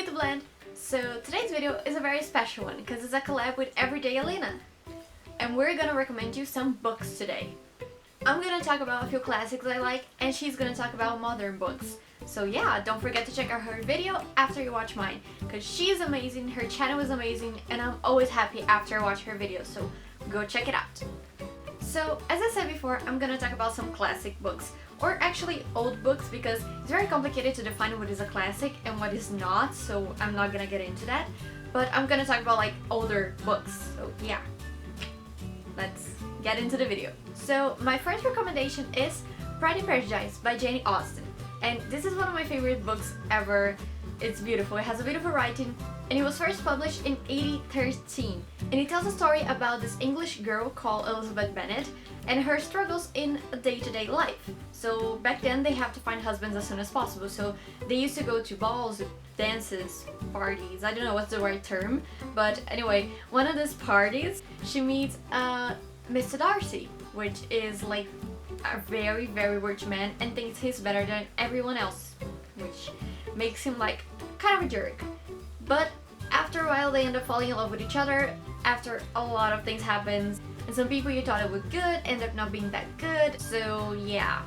Hey the blend! So today's video is a very special one because it's a collab with EverydayAlina. And we're gonna recommend you some books today. I'm gonna talk about a few classics I like and she's gonna talk about modern books. So yeah, don't forget to check out her video after you watch mine because she's amazing, her channel is amazing, and I'm always happy after I watch her videos, so go check it out. So as I said before, I'm gonna talk about some classic books, or actually old books, because it's very complicated to define what is a classic and what is not, so I'm not gonna get into that. But I'm gonna talk about like older books, so yeah. Let's get into the video. So my first recommendation is Pride and Prejudice by Jane Austen. And this is one of my favorite books ever. It's beautiful, it has a beautiful writing, and it was first published in 1813. And it tells a story about this English girl called Elizabeth Bennet and her struggles in a day-to-day life. So back then they have to find husbands as soon as possible, so they used to go to balls, dances, parties, I don't know what's the right term, but anyway, one of these parties she meets Mr. Darcy, which is like a very rich man and thinks he's better than everyone else, which makes him like kind of a jerk. But after a while they end up falling in love with each other after a lot of things happen, and some people you thought it would good end up not being that good, so yeah.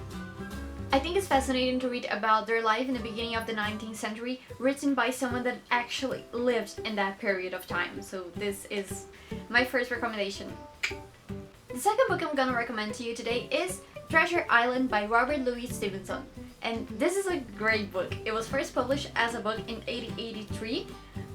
I think it's fascinating to read about their life in the beginning of the 19th century, written by someone that actually lived in that period of time, so this is my first recommendation. The second book I'm gonna recommend to you today is Treasure Island by Robert Louis Stevenson. And this is a great book. It was first published as a book in 1883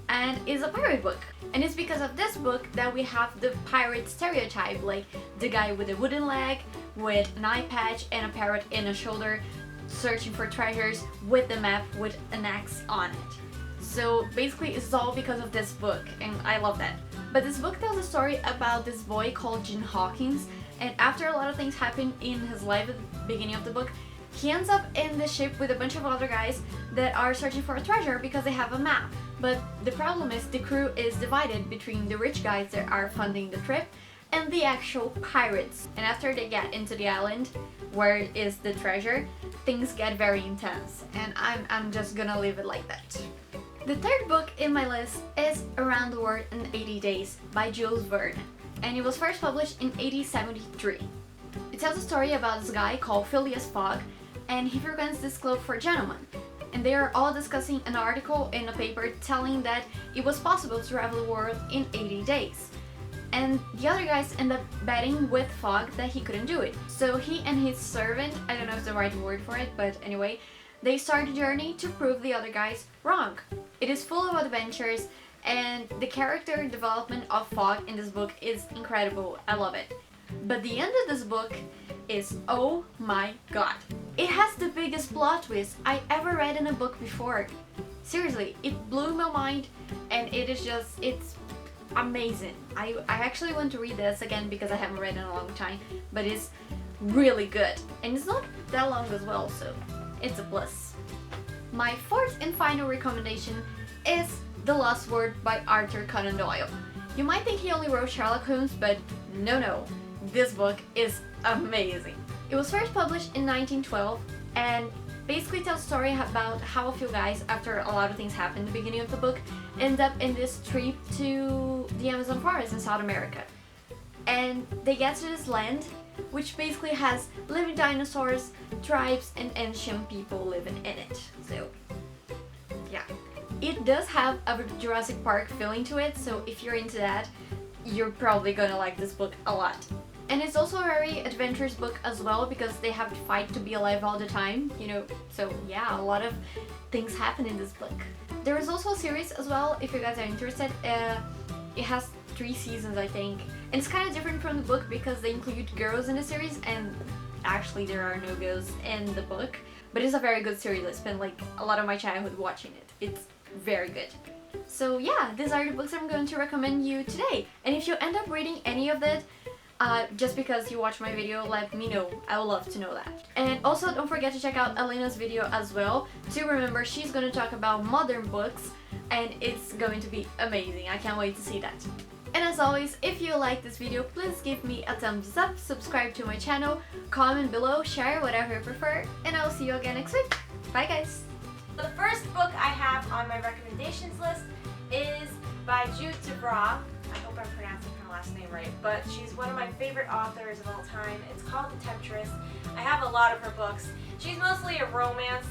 and is a pirate book. And it's because of this book that we have the pirate stereotype, like the guy with a wooden leg, with an eye patch and a parrot in a shoulder, searching for treasures with the map with an axe on it. So basically it's all because of this book, and I love that. But this book tells a story about this boy called Jim Hawkins, and after a lot of things happen in his life at the beginning of the book, he ends up in the ship with a bunch of other guys that are searching for a treasure because they have a map. But the problem is the crew is divided between the rich guys that are funding the trip and the actual pirates. And after they get into the island where is the treasure, things get very intense. And I'm just gonna leave it like that. The third book in my list is Around the World in 80 Days by Jules Verne. And it was first published in 1873. It tells a story about this guy called Phileas Fogg, and he frequents this club for gentlemen. And they are all discussing an article in a paper telling that it was possible to travel the world in 80 days. And the other guys end up betting with Fogg that he couldn't do it. So he and his servant, I don't know if it's the right word for it, but anyway, they start a journey to prove the other guys wrong. It is full of adventures, and the character development of Fogg in this book is incredible. I love it. But the end of this book is, oh my god. It has the biggest plot twist I ever read in a book before. Seriously, it blew my mind, and it is just, it's amazing. I actually want to read this again because I haven't read it in a long time, but it's really good. And it's not that long as well, so it's a plus. My fourth and final recommendation is The Lost Word by Arthur Conan Doyle. You might think he only wrote Sherlock Holmes, but no. This book is amazing. It was first published in 1912 and basically tells a story about how a few guys, after a lot of things happen in the beginning of the book, end up in this trip to the Amazon forest in South America. And they get to this land which basically has living dinosaurs, tribes, and ancient people living in it. So yeah. It does have a Jurassic Park feeling to it, so if you're into that, you're probably gonna like this book a lot. And it's also a very adventurous book as well because they have to fight to be alive all the time, you know, so yeah, a lot of things happen in this book. There is also a series as well, if you guys are interested. It has 3 seasons, I think, and it's kind of different from the book because they include girls in the series, and actually there are no girls in the book, but it's a very good series. I spent like a lot of my childhood watching it. It's very good. So yeah, these are the books I'm going to recommend you today, and if you end up reading any of that, just because you watch my video, let me know. I would love to know that. And also don't forget to check out Alina's video as well to remember she's going to talk about modern books, and it's going to be amazing. I can't wait to see that. And as always, if you like this video, please give me a thumbs up, subscribe to my channel, comment below, share whatever you prefer, and I'll see you again next week. Bye guys! The first book I have on my recommendations list is by Jules. I hope I'm pronouncing her last name right, but she's one of my favorite authors of all time. It's called The Temptress. I have a lot of her books. She's mostly a romance